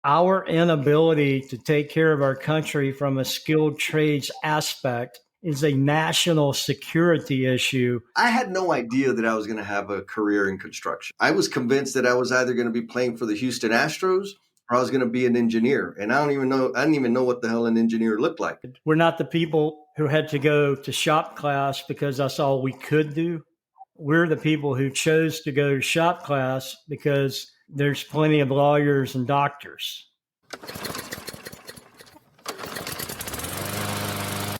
Our inability to take care of our country from a skilled trades aspect is a national security issue. I had no idea that I was going to have a career in construction. I was convinced that I was either going to be playing for the Houston Astros or I was going to be an engineer. And I didn't even know what the hell an engineer looked like. We're not the people who had to go to shop class because that's all we could do. We're the people who chose to go to shop class because there's plenty of lawyers and doctors.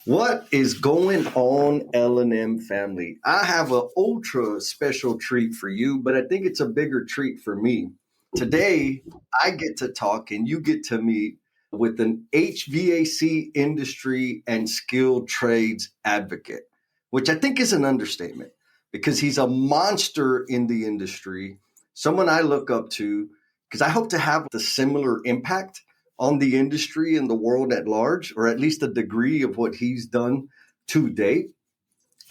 What is going on, L&M family? I have an ultra special treat for you, but I think it's a bigger treat for me. Today, I get to talk and you get to meet with an HVAC industry and skilled trades advocate, which I think is an understatement because he's a monster in the industry, someone I look up to because I hope to have the similar impact on the industry and the world at large, or at least a degree of what he's done to date.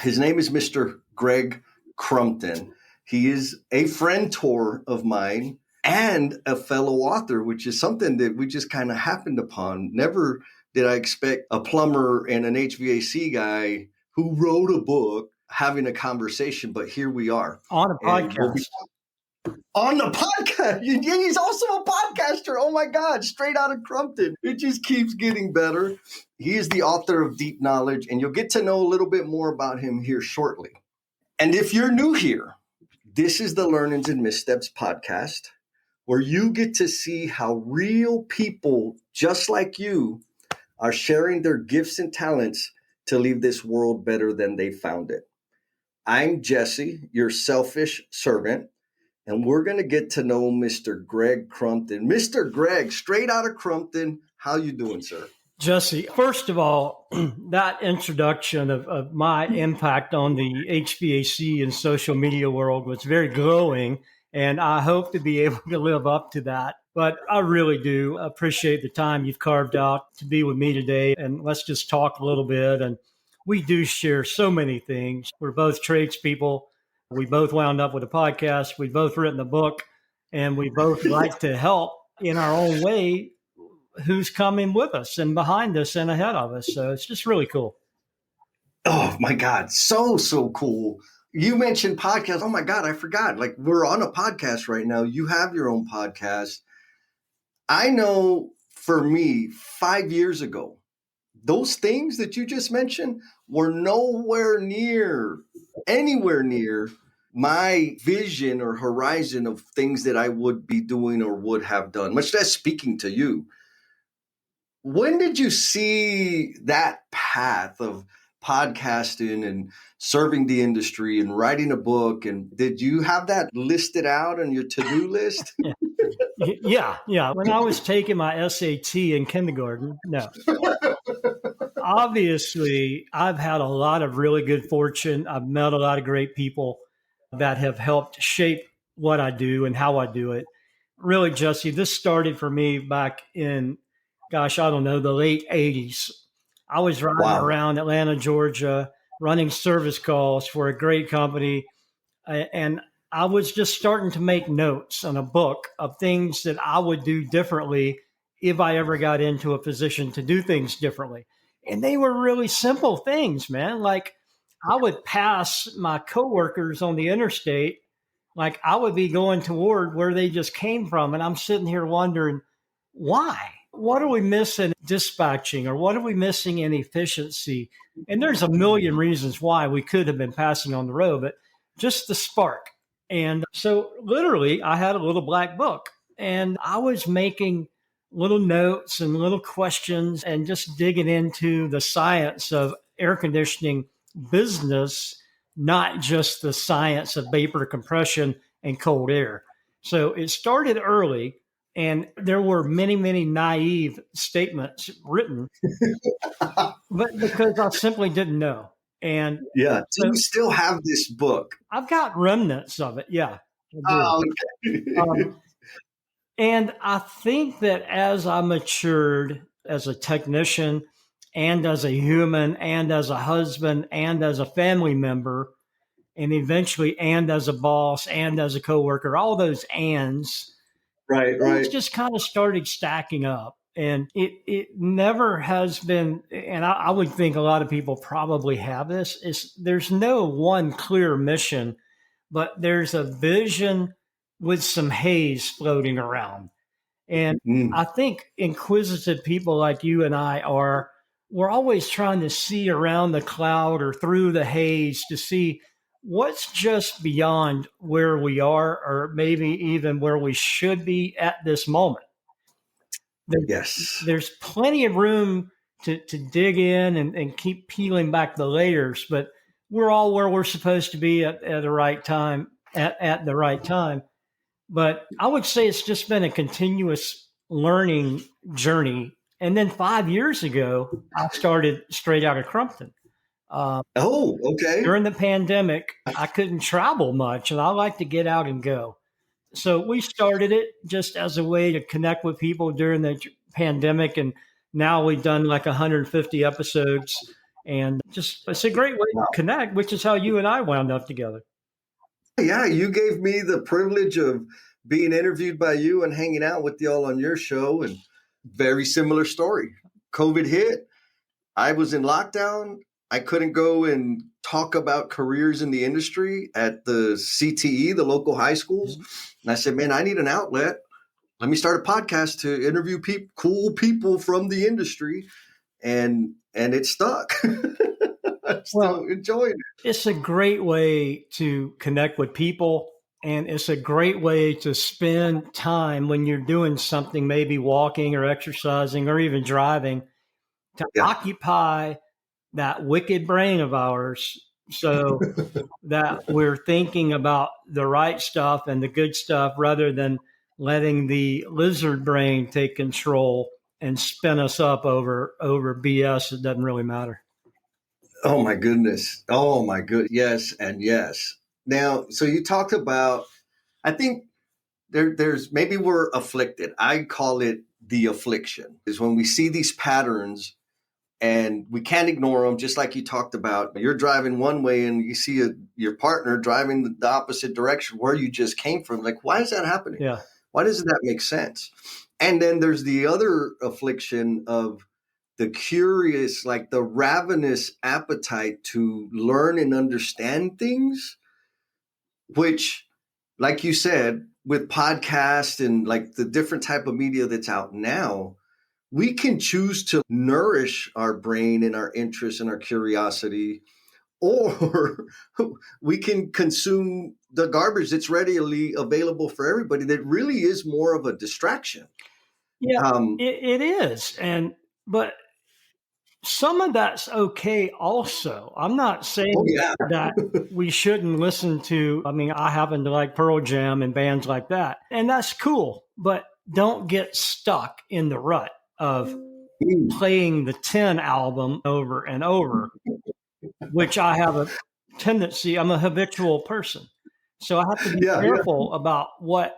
His name is Mr. Greg Crumpton. He is a friend-tor of mine and a fellow author, which is something that we just kind of happened upon. Never did I expect a plumber and an HVAC guy who wrote a book having a conversation, but here we are. On a podcast. On the podcast. He's also a podcaster. Oh my God, straight out of Crumpton. It just keeps getting better. He is the author of Deep Knowledge, and you'll get to know a little bit more about him here shortly. And if you're new here, this is the Learnings and Missteps podcast, where you get to see how real people just like you are sharing their gifts and talents to leave this world better than they found it. I'm Jesse, your selfish servant. And we're going to get to know Mr. Greg Crumpton. Mr. Greg, straight out of Crumpton, how you doing, sir? Jesse, first of all, that introduction of my impact on the HVAC and social media world was very glowing, and I hope to be able to live up to that. But I really do appreciate the time you've carved out to be with me today, and let's just talk a little bit. And we do share so many things. We're both tradespeople. We both wound up with a podcast. We've both written a book, and we both like to help in our own way who's coming with us and behind us and ahead of us. So it's just really cool. Oh, my God. So cool. You mentioned podcasts. Oh, my God, I forgot. Like, we're on a podcast right now. You have your own podcast. I know for me, 5 years ago, those things that you just mentioned were anywhere near my vision or horizon of things that I would be doing or would have done, much less speaking to you. When did you see that path of podcasting and serving the industry and writing a book? And did you have that listed out on your to-do list? Yeah. When I was taking my SAT in kindergarten, no. Obviously, I've had a lot of really good fortune. I've met a lot of great people that have helped shape what I do and how I do it. Really, Jesse, this started for me back in, I don't know, the late 80s. I was riding around Atlanta, Georgia, running service calls for a great company. And I was just starting to make notes on a book of things that I would do differently if I ever got into a position to do things differently. And they were really simple things, man. Like I would pass my coworkers on the interstate, like I would be going toward where they just came from. And I'm sitting here wondering, why? What are we missing dispatching, or what are we missing in efficiency? And there's a million reasons why we could have been passing on the road, but just the spark. And so literally I had a little black book and I was making little notes and little questions and just digging into the science of air conditioning business, not just the science of vapor compression and cold air. So it started early, and there were many, many naive statements written, but because I simply didn't know. And yeah, do you still have this book? I've got remnants of it. Yeah. Oh, okay. And I think that as I matured as a technician and as a human and as a husband and as a family member, and eventually and as a boss and as a coworker, all those ands, Right, Things right. just kind of started stacking up. And it never has been, and I would think a lot of people probably have this, is there's no one clear mission, but there's a vision with some haze floating around. And I Mm, think inquisitive people like you and I are, we're always trying to see around the cloud or through the haze to see what's just beyond where we are, or maybe even where we should be at this moment. There, yes. there's plenty of room to dig in and keep peeling back the layers, but we're all where we're supposed to be at the right time, at the right time. But I would say it's just been a continuous learning journey. And then 5 years ago, I started straight out of Crumpton. Uh, Oh, okay. During the pandemic, I couldn't travel much, and I like to get out and go. So we started it just as a way to connect with people during the pandemic. And now we've done like 150 episodes. And just, it's a great way to connect, which is how you and I wound up together. Yeah, you gave me the privilege of being interviewed by you and hanging out with y'all on your show, and very similar story. COVID hit. I was in lockdown. I couldn't go and talk about careers in the industry at the CTE, the local high schools. And I said, man, I need an outlet. Let me start a podcast to interview cool people from the industry. And it stuck. I'm Well, still enjoying it. it's a great way to connect with people. And it's a great way to spend time when you're doing something, maybe walking or exercising or even driving, to Yeah. occupy that wicked brain of ours so that we're thinking about the right stuff and the good stuff rather than letting the lizard brain take control and spin us up over BS that doesn't really matter. Oh my goodness. Oh my good. Yes and yes. Now, so you talked about, I think there's maybe we're afflicted. I call it the affliction. Is when we see these patterns and we can't ignore them. Just like you talked about, you're driving one way and you see your partner driving the opposite direction where you just came from. Like, why is that happening? Yeah. Why doesn't that make sense? And then there's the other affliction of the curious, like the ravenous appetite to learn and understand things, which, like you said, with podcasts and like the different type of media that's out now, we can choose to nourish our brain and our interest and our curiosity, or we can consume the garbage that's readily available for everybody that really is more of a distraction. Yeah, Um, it is. But some of that's okay also. I'm not oh, saying yeah. that we shouldn't listen to, I mean, I happen to like Pearl Jam and bands like that, and that's cool, but don't get stuck in the rut of playing the 10 album over and over, which I have a tendency, I'm a habitual person. So I have to be Yeah. Yeah. careful about what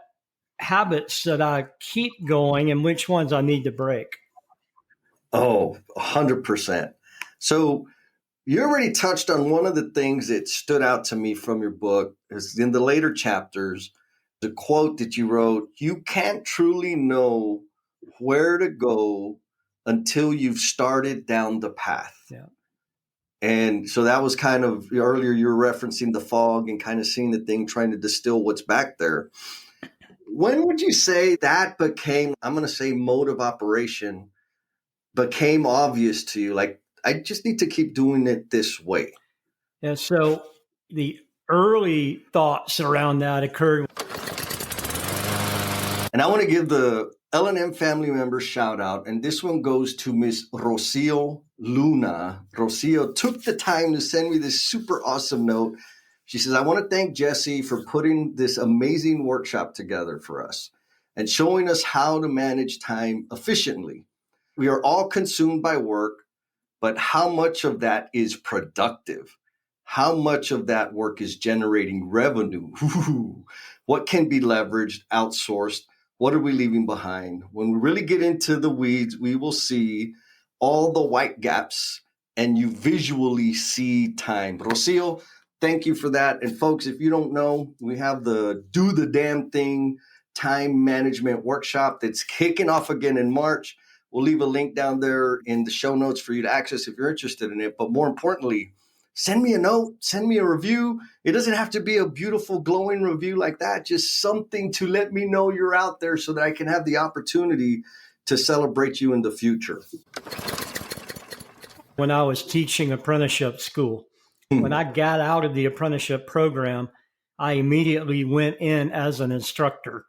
habits that I keep going and which ones I need to break. Oh, 100%. So you already touched on one of the things that stood out to me from your book is in the later chapters, the quote that you wrote, you can't truly know where to go until you've started down the path. Yeah. And so that was kind of earlier you were referencing the fog and kind of seeing the thing, trying to distill what's back there. When would you say that became, I'm going to say, mode of operation became obvious to you? Like, I just need to keep doing it this way. And so the early thoughts around that occurred. And I want to give the L&M family members shout out. And this one goes to Miss Rocio Luna. Rocio took the time to send me this super awesome note. She says, I want to thank Jesse for putting this amazing workshop together for us and showing us how to manage time efficiently. We are all consumed by work, but how much of that is productive? How much of that work is generating revenue? What can be leveraged, outsourced? What are we leaving behind? When we really get into the weeds, we will see all the white gaps and you visually see time. Rocio, thank you for that. And folks, if you don't know, we have the Do the Damn Thing time management workshop that's kicking off again in March. We'll leave a link down there in the show notes for you to access if you're interested in it. But more importantly, send me a note, send me a review. It doesn't have to be a beautiful, glowing review like that. Just something to let me know you're out there so that I can have the opportunity to celebrate you in the future. When I was teaching apprenticeship school, when I got out of the apprenticeship program, I immediately went in as an instructor.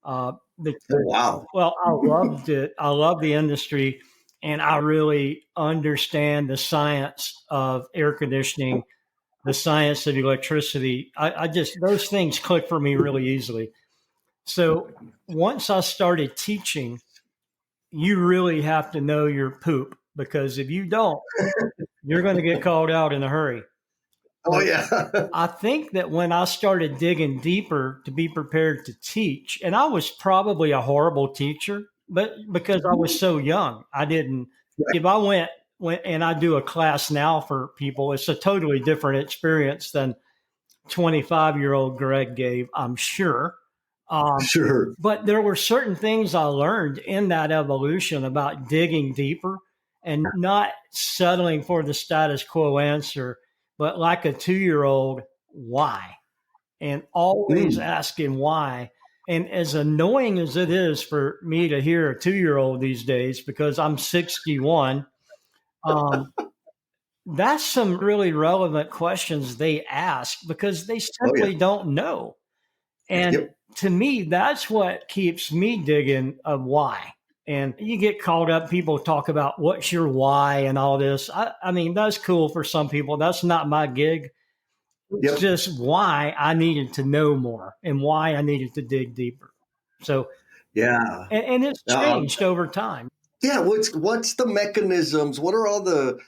Wow. Well, I loved it. I love the industry, and I really understand the science of air conditioning, the science of electricity. I just, those things click for me really easily. So once I started teaching, you really have to know your poop, because if you don't, you're going to get called out in a hurry. Oh, yeah. I think that when I started digging deeper to be prepared to teach, and I was probably a horrible teacher, but because I was so young, I didn't. If I went and I do a class now for people, it's a totally different experience than 25-year-old Greg gave, I'm sure. Sure. But there were certain things I learned in that evolution about digging deeper and not settling for the status quo answer, but like a 2-year-old, why? And always asking why. And as annoying as it is for me to hear a 2-year-old these days, because I'm 61, that's some really relevant questions they ask because they simply don't know. And to me, that's what keeps me digging of why. And you get caught up, people talk about what's your why and all this. I mean, that's cool for some people. That's not my gig. It's just why I needed to know more and why I needed to dig deeper. So, and it's changed over time. Yeah. What's the mechanisms? What are all the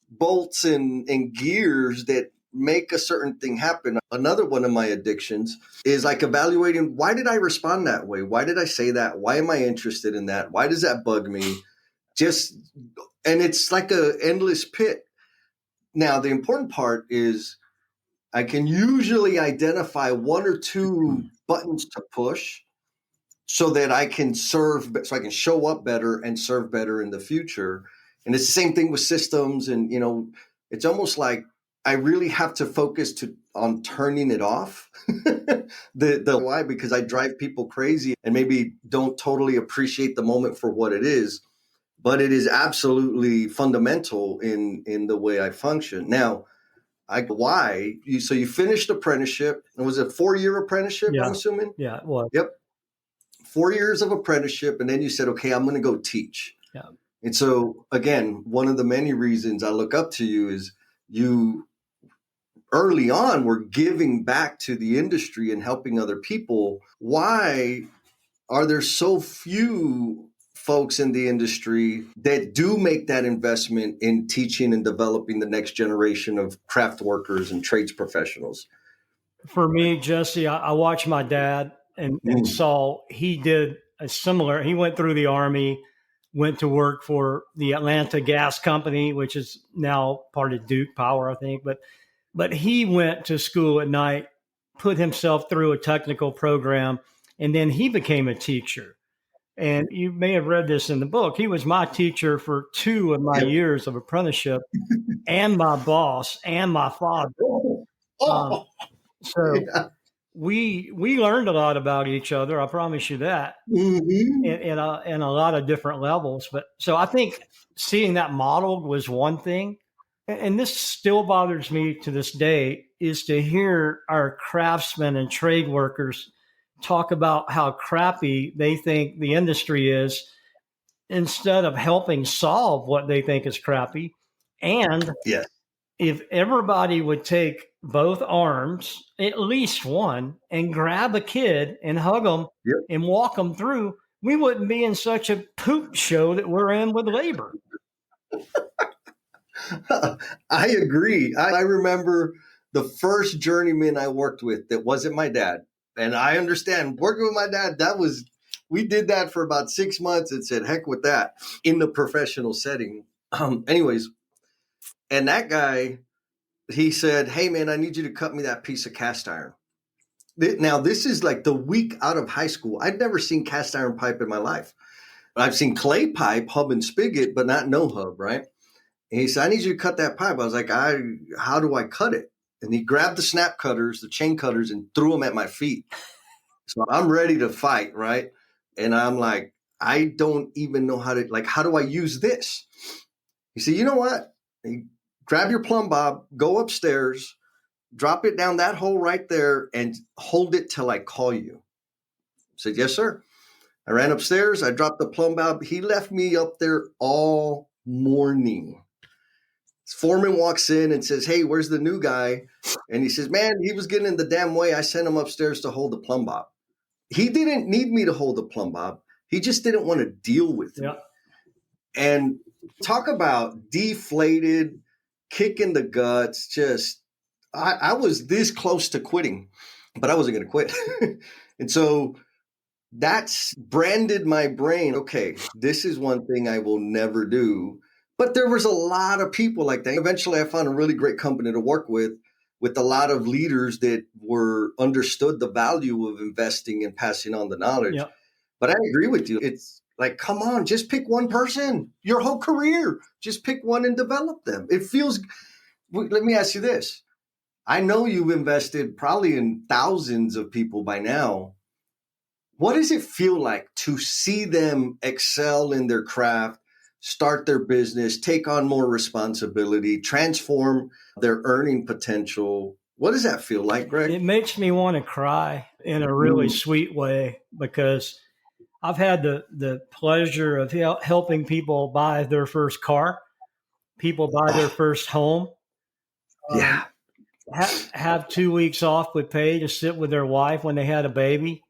bolts and gears that make a certain thing happen? Another one of my addictions is like evaluating, why did I respond that way? Why did I say that? Why am I interested in that? Why does that bug me? And it's like an endless pit. Now, the important part is I can usually identify one or two buttons to push so that I can show up better and serve better in the future. And it's the same thing with systems. And, it's almost like I really have to focus on turning it off. the why, because I drive people crazy and maybe don't totally appreciate the moment for what it is, but it is absolutely fundamental in the way I function. Now, so you finished apprenticeship, and was it a 4-year apprenticeship? Yeah. I'm assuming. Yeah, it was. Yep. 4 years of apprenticeship. And then you said, okay, I'm going to go teach. Yeah. And so again, one of the many reasons I look up to you is you early on were giving back to the industry and helping other people. Why are there so few folks in the industry that do make that investment in teaching and developing the next generation of craft workers and trades professionals? For me, Jesse, I watched my dad and saw he did a similar. He went through the Army, went to work for the Atlanta Gas Company, which is now part of Duke Power, I think. But he went to school at night, put himself through a technical program, and then he became a teacher. And you may have read this in the book. He was my teacher for 2 of my years of apprenticeship and my boss and my father. We learned a lot about each other. I promise you that, in a lot of different levels. But so I think seeing that modeled was one thing. And this still bothers me to this day, is to hear our craftsmen and trade workers talk about how crappy they think the industry is, instead of helping solve what they think is crappy. And if everybody would take both arms, at least one, and grab a kid and hug them and walk them through, we wouldn't be in such a poop show that we're in with labor. I agree. I remember the first journeyman I worked with that wasn't my dad. And I understand working with my dad, we did that for about 6 months and said, heck with that in the professional setting. Anyways, and that guy, he said, hey man, I need you to cut me that piece of cast iron. Now, this is like the week out of high school. I'd never seen cast iron pipe in my life. I've seen clay pipe, hub and spigot, but not no hub, right? And he said, I need you to cut that pipe. I was like, how do I cut it? And he grabbed the snap cutters, the chain cutters, and threw them at my feet. So I'm ready to fight, right? And I'm like, I don't even know how do I use this? He said, you know what? You grab your plumb bob, go upstairs, drop it down that hole right there, and hold it till I call you. I said, yes, sir. I ran upstairs. I dropped the plumb bob. He left me up there all morning. Foreman walks in and says, hey, where's the new guy? And he says, man, he was getting in the damn way. I sent him upstairs to hold the plumb bob. He didn't need me to hold the plumb bob. He just didn't want to deal with me. And talk about deflated, kick in the guts. Just, I was this close to quitting, but I wasn't going to quit. And so that's branded my brain. Okay, this is one thing I will never do. But there was a lot of people like that. Eventually, I found a really great company to work with a lot of leaders that were understood the value of investing and passing on the knowledge. Yep. But I agree with you. It's like, come on, just pick one person, your whole career. Just pick one and develop them. It feels, let me ask you this. I know you've invested probably in thousands of people by now. What does it feel like to see them excel in their craft, start their business, take on more responsibility, transform their earning potential? What does that feel like, Greg? It makes me want to cry in a really sweet way, because I've had the pleasure of helping people buy their first car, people buy their first home. Yeah. Have 2 weeks off with pay to sit with their wife when they had a baby.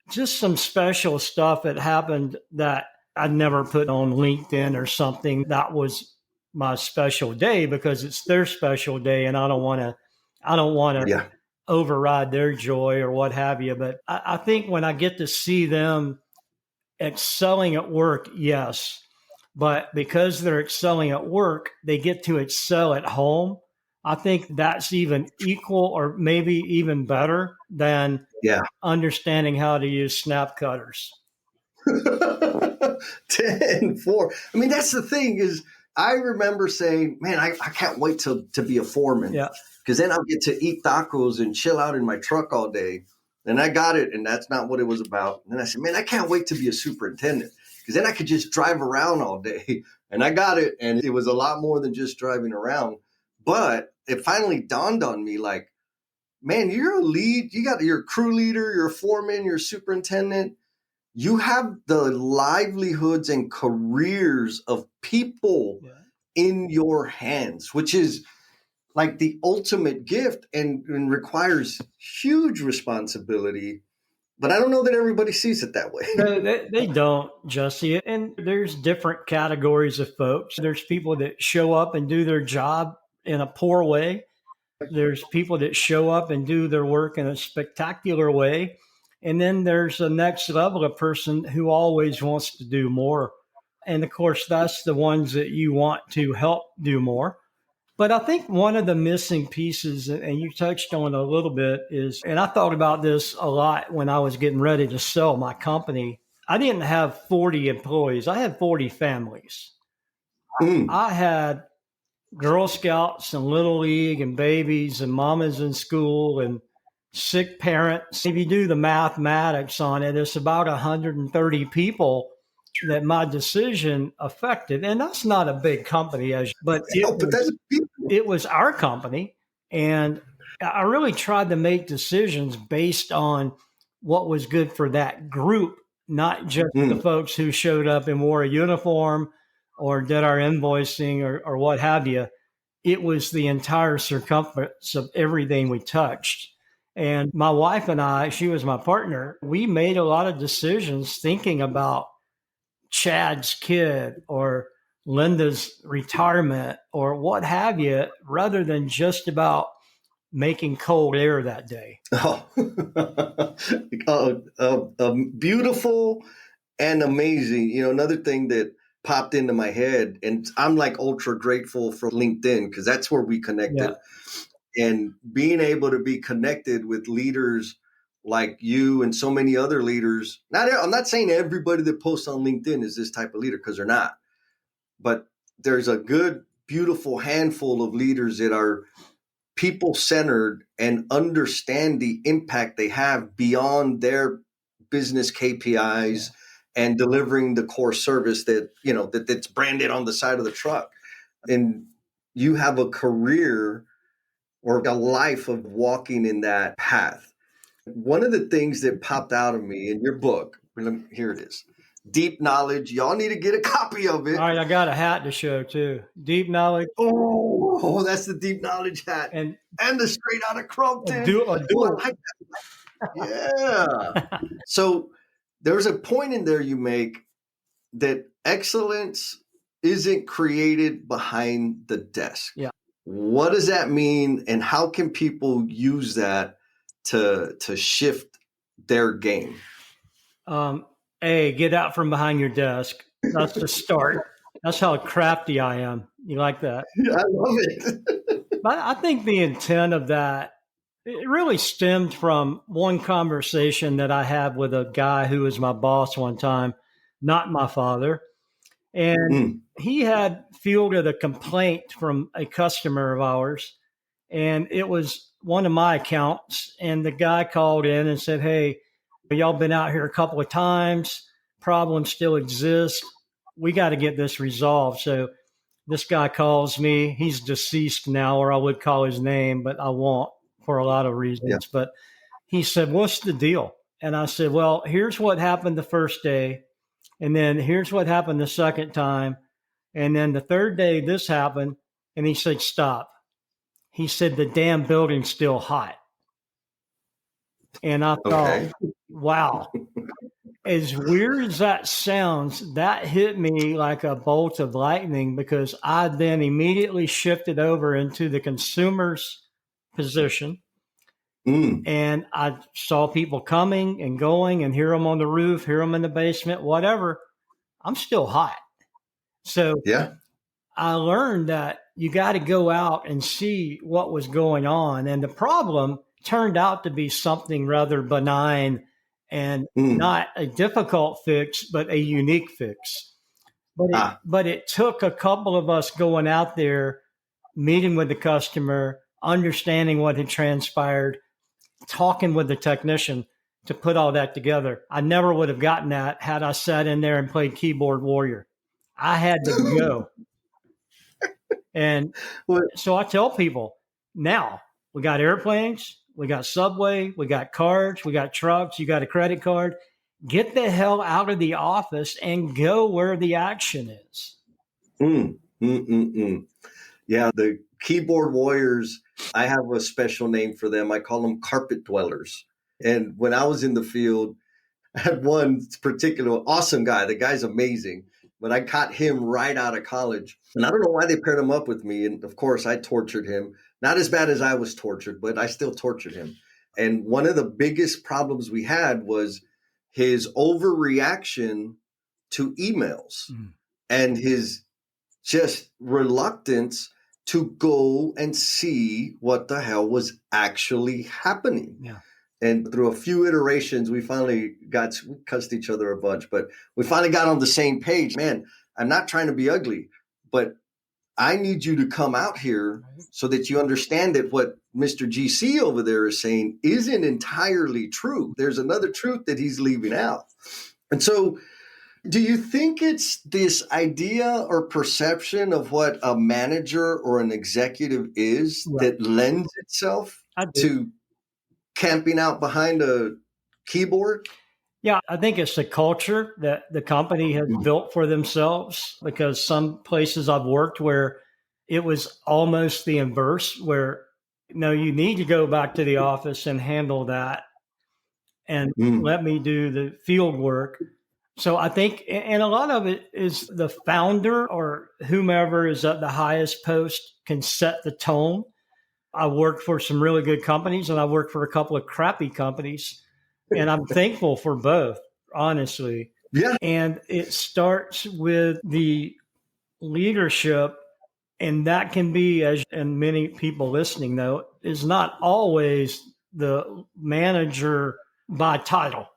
Just some special stuff that happened that I'd never put on LinkedIn or something. That was my special day because it's their special day, and I don't want to override their joy or what have you. But I think when I get to see them excelling at work, yes, but because they're excelling at work, they get to excel at home. I think that's even equal or maybe even better than understanding how to use snap cutters. 10-4. I mean, that's the thing is I remember saying, man, I can't wait to be a foreman. Yeah. Because then I'll get to eat tacos and chill out in my truck all day. And I got it. And that's not what it was about. And then I said, man, I can't wait to be a superintendent because then I could just drive around all day. And I got it. And it was a lot more than just driving around. But it finally dawned on me like, man, you're a lead. You're a crew leader. You're a foreman. You're a superintendent. You have the livelihoods and careers of people in your hands, which is like the ultimate gift and requires huge responsibility. But I don't know that everybody sees it that way. No, they don't, Jesse. And there's different categories of folks. There's people that show up and do their job in a poor way. There's people that show up and do their work in a spectacular way. And then there's the next level of person who always wants to do more. And of course, that's the ones that you want to help do more. But I think one of the missing pieces, and you touched on it a little bit, is, and I thought about this a lot when I was getting ready to sell my company. I didn't have 40 employees. I had 40 families. I had Girl Scouts and Little League and babies and mamas in school and sick parents. If you do the mathematics on it, it's about 130 people that my decision affected. And that's not a big company, but it was our company. And I really tried to make decisions based on what was good for that group, not just the folks who showed up and wore a uniform or did our invoicing or what have you. It was the entire circumference of everything we touched. And my wife and I, she was my partner, we made a lot of decisions thinking about Chad's kid or Linda's retirement or what have you, rather than just about making cold air that day. Beautiful and amazing. You know, another thing that popped into my head, and I'm like ultra grateful for LinkedIn because that's where we connected. And being able to be connected with leaders like you and so many other leaders. I'm not saying everybody that posts on LinkedIn is this type of leader, because they're not. But there's a good, beautiful handful of leaders that are people-centered and understand the impact they have beyond their business KPIs and delivering the core service that's branded on the side of the truck. And you have a career or a life of walking in that path. One of the things that popped out of me in your book, here it is, Deep Knowledge. Y'all need to get a copy of it. All right, I got a hat to show too. Deep Knowledge. Oh, that's the Deep Knowledge hat. And the Straight Out of Crumpton. I like that. Yeah. So there's a point in there you make that excellence isn't created behind the desk. Yeah. What does that mean, and how can people use that to shift their game? Get out from behind your desk. That's the start. That's how crafty I am. You like that? I love it. But I think the intent of that, it really stemmed from one conversation that I had with a guy who was my boss one time, not my father. And he had fielded a complaint from a customer of ours, and it was one of my accounts. And the guy called in and said, "Hey, y'all been out here a couple of times. Problems still exist. We got to get this resolved." So this guy calls me. He's deceased now, or I would call his name, but I won't for a lot of reasons. Yeah. But he said, "What's the deal?" And I said, "Well, here's what happened the first day. And then here's what happened the second time. And then the third day, this happened." And he said, "Stop." He said, "The damn building's still hot." And I thought, wow, as weird as that sounds, that hit me like a bolt of lightning, because I then immediately shifted over into the consumer's position. And I saw people coming and going, and hear them on the roof, hear them in the basement, whatever. I'm still hot. So I learned that you got to go out and see what was going on. And the problem turned out to be something rather benign and not a difficult fix, but a unique fix. But it took a couple of us going out there, meeting with the customer, understanding what had transpired, talking with the technician to put all that together. I never would have gotten that had I sat in there and played keyboard warrior. I had to go. And so I tell people, now we got airplanes, we got subway, we got cars, we got trucks, you got a credit card. Get the hell out of the office and go where the action is. Yeah, the keyboard warriors, I have a special name for them. I call them carpet dwellers. And when I was in the field, I had one particular awesome guy. The guy's amazing, but I caught him right out of college. And I don't know why they paired him up with me. And of course, I tortured him. Not as bad as I was tortured, but I still tortured him. And one of the biggest problems we had was his overreaction to emails and his just reluctance to go and see what the hell was actually happening. Yeah. And through a few iterations, we finally cussed each other a bunch, but we finally got on the same page. Man, I'm not trying to be ugly, but I need you to come out here so that you understand that what Mr. GC over there is saying isn't entirely true. There's another truth that he's leaving out. And so do you think it's this idea or perception of what a manager or an executive is that lends itself to camping out behind a keyboard? Yeah, I think it's the culture that the company has built for themselves, because some places I've worked where it was almost the inverse, where, no, you need to go back to the office and handle that and let me do the field work. So I think, and a lot of it is the founder or whomever is at the highest post can set the tone. I worked for some really good companies, and I worked for a couple of crappy companies. And I'm thankful for both, honestly. Yeah. And it starts with the leadership. And that can be, and many people listening know, is not always the manager by title.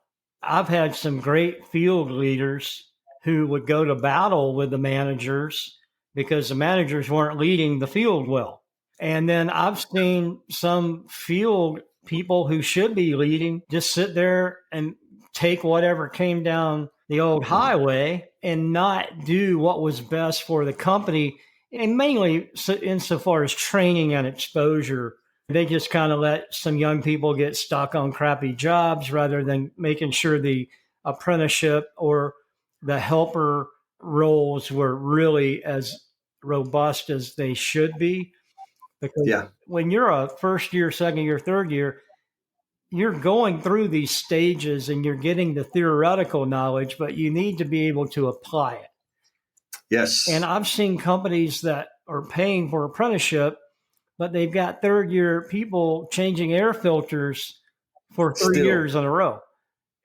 I've had some great field leaders who would go to battle with the managers because the managers weren't leading the field well. And then I've seen some field people who should be leading just sit there and take whatever came down the old highway and not do what was best for the company. And mainly insofar as training and exposure, they just kind of let some young people get stuck on crappy jobs rather than making sure the apprenticeship or the helper roles were really as robust as they should be. Because when you're a first year, second year, third year, you're going through these stages and you're getting the theoretical knowledge, but you need to be able to apply it. Yes. And I've seen companies that are paying for apprenticeship, but they've got third year people changing air filters for 3 years in a row.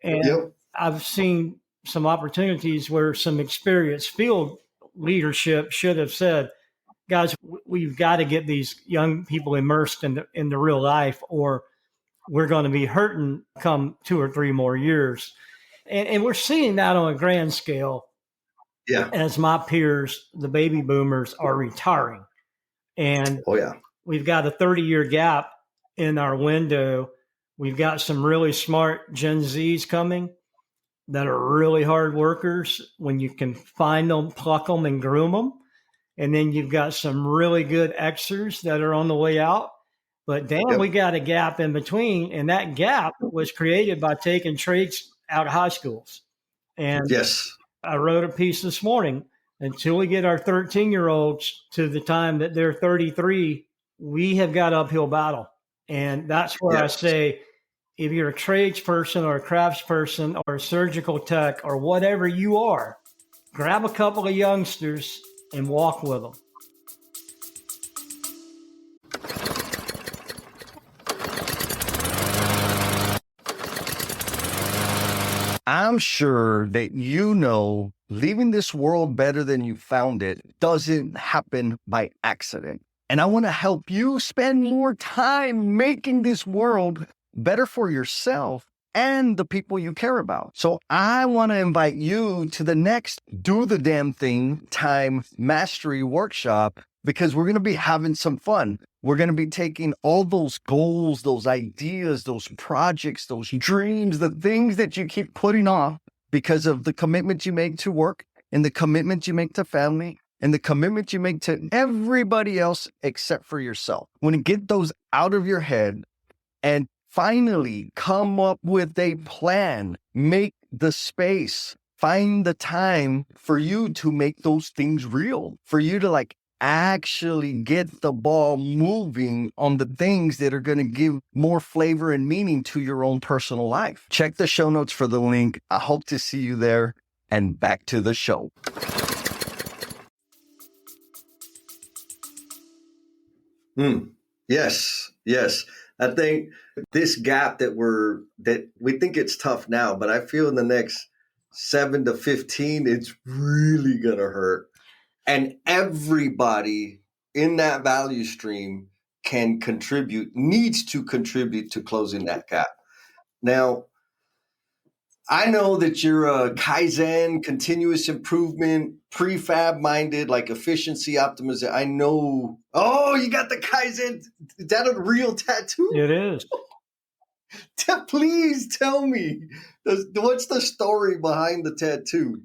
And I've seen some opportunities where some experienced field leadership should have said, guys, we've got to get these young people immersed in the real life, or we're going to be hurting come 2 or 3 more years. And we're seeing that on a grand scale. Yeah. As my peers, the baby boomers, are retiring. And we've got a 30-year gap in our window. We've got some really smart Gen Zs coming that are really hard workers when you can find them, pluck them, and groom them. And then you've got some really good Xers that are on the way out. But damn, we got a gap in between. And that gap was created by taking trades out of high schools. And I wrote a piece this morning. Until we get our 13-year-olds to the time that they're 33, we have got uphill battle. And that's where I say, if you're a trades person or a crafts person or a surgical tech or whatever you are, grab a couple of youngsters and walk with them. I'm sure that leaving this world better than you found it doesn't happen by accident. And I want to help you spend more time making this world better for yourself and the people you care about. So I want to invite you to the next Do the Damn Thing Time Mastery Workshop, because we're going to be having some fun. We're going to be taking all those goals, those ideas, those projects, those dreams, the things that you keep putting off because of the commitment you make to work and the commitment you make to family and the commitment you make to everybody else except for yourself. When you get those out of your head and finally come up with a plan, make the space, find the time for you to make those things real, for you to actually get the ball moving on the things that are going to give more flavor and meaning to your own personal life. Check the show notes for the link. I hope to see you there. And back to the show. Yes. I think this gap that we think it's tough now, but I feel in the next 7 to 15, it's really going to hurt. And everybody in that value stream needs to contribute to closing that gap. Now, I know that you're a Kaizen, continuous improvement, prefab minded, like efficiency optimization. I know. Oh, you got the Kaizen. Is that a real tattoo? It is. Please tell me, what's the story behind the tattoo?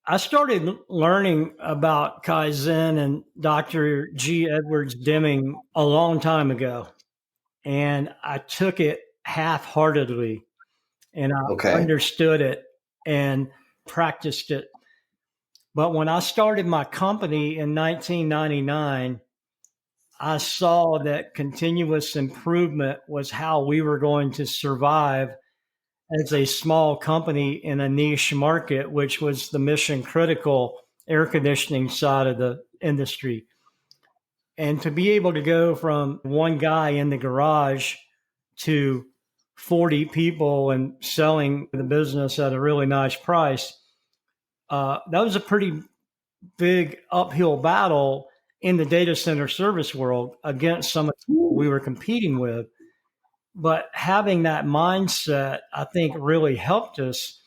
I started learning about Kaizen and Dr. G. Edwards Deming a long time ago, and I took it half-heartedly, and I understood it and practiced it. But when I started my company in 1999, I saw that continuous improvement was how we were going to survive as a small company in a niche market, which was the mission critical air conditioning side of the industry. And to be able to go from one guy in the garage to 40 people and selling the business at a really nice price, that was a pretty big uphill battle in the data center service world against some of the people we were competing with. But having that mindset, I think, really helped us.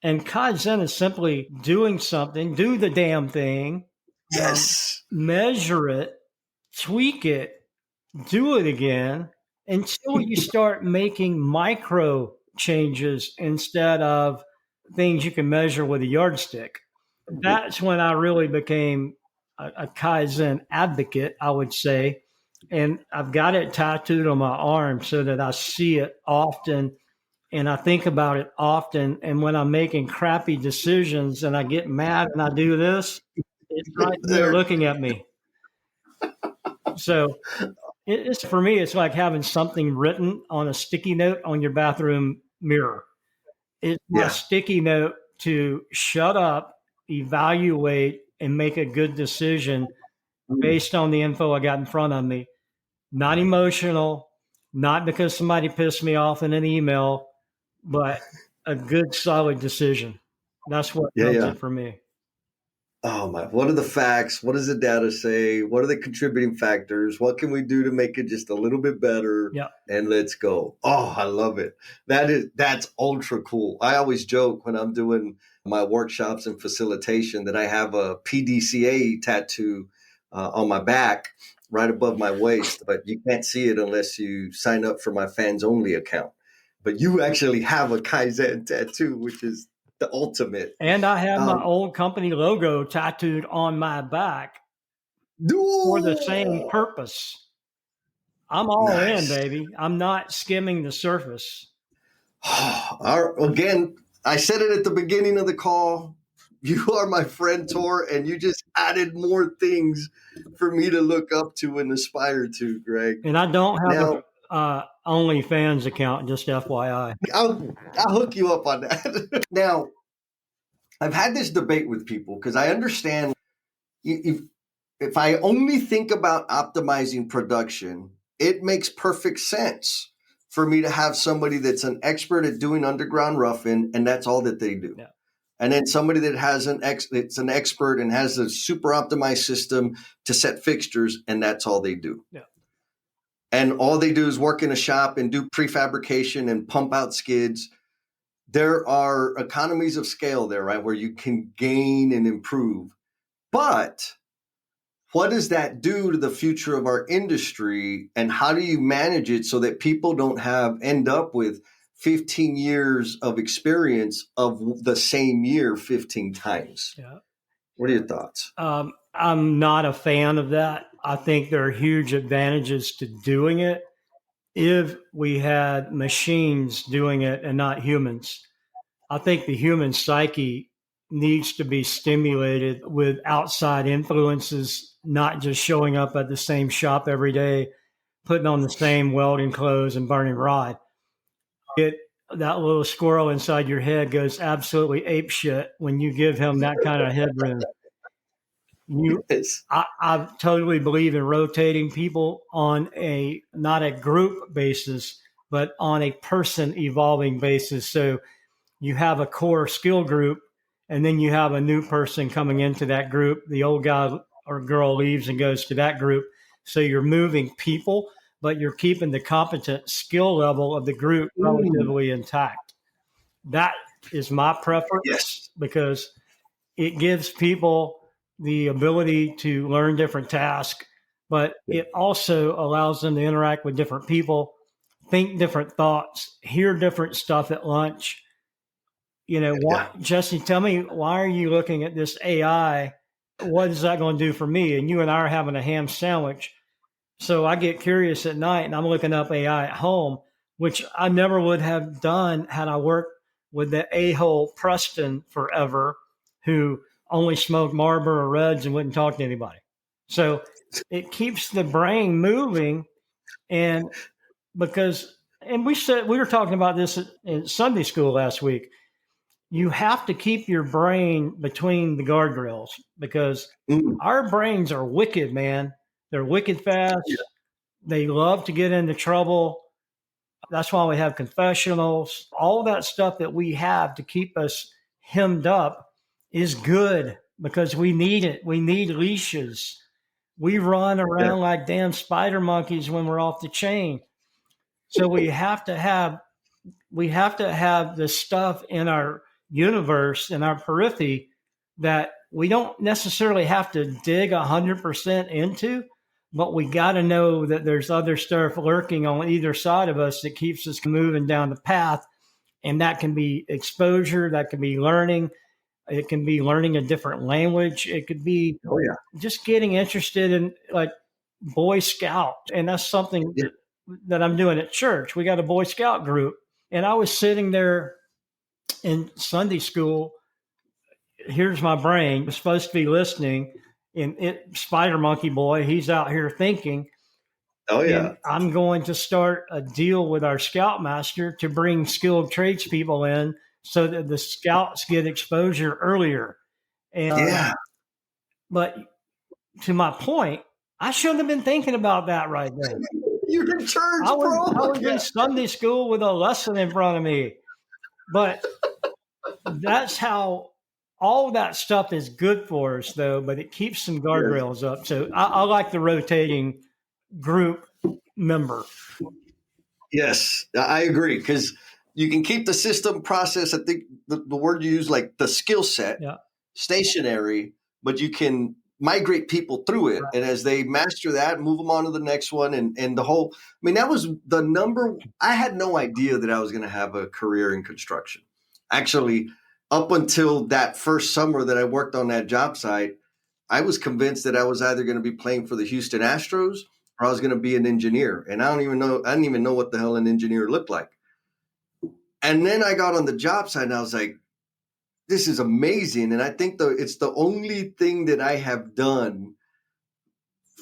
And Kaizen is simply doing something, do the damn thing, Yes. measure it, tweak it, do it again until you start making micro changes instead of things you can measure with a yardstick. That's when I really became a Kaizen advocate, I would say. And I've got it tattooed on my arm so that I see it often and I think about it often. And when I'm making crappy decisions and I get mad and I do this, it's right there There. looking at me. So it's for me, it's like having something written on a sticky note on your bathroom mirror. It's my Yeah. sticky note to shut up, evaluate, and make a good decision based on the info I got in front of me. Not emotional, not because somebody pissed me off in an email, but a good, solid decision. That's what Yeah, does yeah. it for me. Oh my, what are the facts? What does the data say? What are the contributing factors? What can we do to make it just a little bit better? Yeah. And let's go. Oh, I love it. That's ultra cool. I always joke when I'm doing my workshops and facilitation that I have a PDCA tattoo on my back right above my waist, but you can't see it unless you sign up for my fans only account. But you actually have a Kaizen tattoo, which is the ultimate. And I have my old company logo tattooed on my back for the same purpose. I'm all in, baby. I'm not skimming the surface. Again, I said it at the beginning of the call. You are my friend, Tor, and you just added more things for me to look up to and aspire to, Greg. And I don't have a OnlyFans account, just FYI. I'll hook you up on that. Now, I've had this debate with people because I understand if I only think about optimizing production, it makes perfect sense for me to have somebody that's an expert at doing underground roughing, and that's all that they do. Yeah. And then somebody that has it's an expert and has a super optimized system to set fixtures, and that's all they do. Yeah. And all they do is work in a shop and do prefabrication and pump out skids. There are economies of scale there, right, where you can gain and improve. But what does that do to the future of our industry, and how do you manage it so that people don't end up with 15 years of experience of the same year 15 times? Yeah. What are your thoughts? I'm not a fan of that. I think there are huge advantages to doing it if we had machines doing it and not humans. I think the human psyche needs to be stimulated with outside influences, not just showing up at the same shop every day, putting on the same welding clothes and burning rod. That little squirrel inside your head goes absolutely apeshit when you give him that kind of headroom. I totally believe in rotating people on not a group basis, but on a person evolving basis. So you have a core skill group, and then you have a new person coming into that group. The old guy or girl leaves and goes to that group. So you're moving people, but you're keeping the competent skill level of the group relatively intact. That is my preference because it gives people the ability to learn different tasks, but it also allows them to interact with different people, think different thoughts, hear different stuff at lunch. Jesse, tell me, why are you looking at this AI? What is that going to do for me? And you and I are having a ham sandwich. So I get curious at night and I'm looking up AI at home, which I never would have done had I worked with the a-hole Preston forever, who only smoked Marlboro Reds and wouldn't talk to anybody. So it keeps the brain moving. And we were talking about this in Sunday school last week. You have to keep your brain between the guardrails because our brains are wicked, man. They're wicked fast. Yeah. They love to get into trouble. That's why we have confessionals. All that stuff that we have to keep us hemmed up is good because we need it. We need leashes. We run around like damn spider monkeys when we're off the chain. So we have to have the stuff in our universe, in our periphery, that we don't necessarily have to dig 100% into, but we got to know that there's other stuff lurking on either side of us that keeps us moving down the path. And that can be exposure, that can be learning, it can be learning a different language, it could be just getting interested in like Boy Scout. And that's something that I'm doing at church. We got a Boy Scout group. And I was sitting there in Sunday school. Here's my brain. I'm supposed to be listening. And Spider Monkey Boy, he's out here thinking. Oh, yeah. And I'm going to start a deal with our Scoutmaster to bring skilled tradespeople in so that the Scouts get exposure earlier. And, but to my point, I shouldn't have been thinking about that right then. You're in church, I bro. was in Sunday school with a lesson in front of me. But that's how all that stuff is good for us, though, but it keeps some guardrails up. So I like the rotating group member. Yes, I agree, because you can keep the system process. I think the word you use, like the skill set, stationary, but you can migrate people through it. Right. And as they master that, move them on to the next one. And the whole, I mean, that was the number. I had no idea that I was going to have a career in construction. Actually, up until that first summer that I worked on that job site, I was convinced that I was either going to be playing for the Houston Astros or I was going to be an engineer. And I didn't even know what the hell an engineer looked like. And then I got on the job site and I was like, this is amazing. And I think it's the only thing that I have done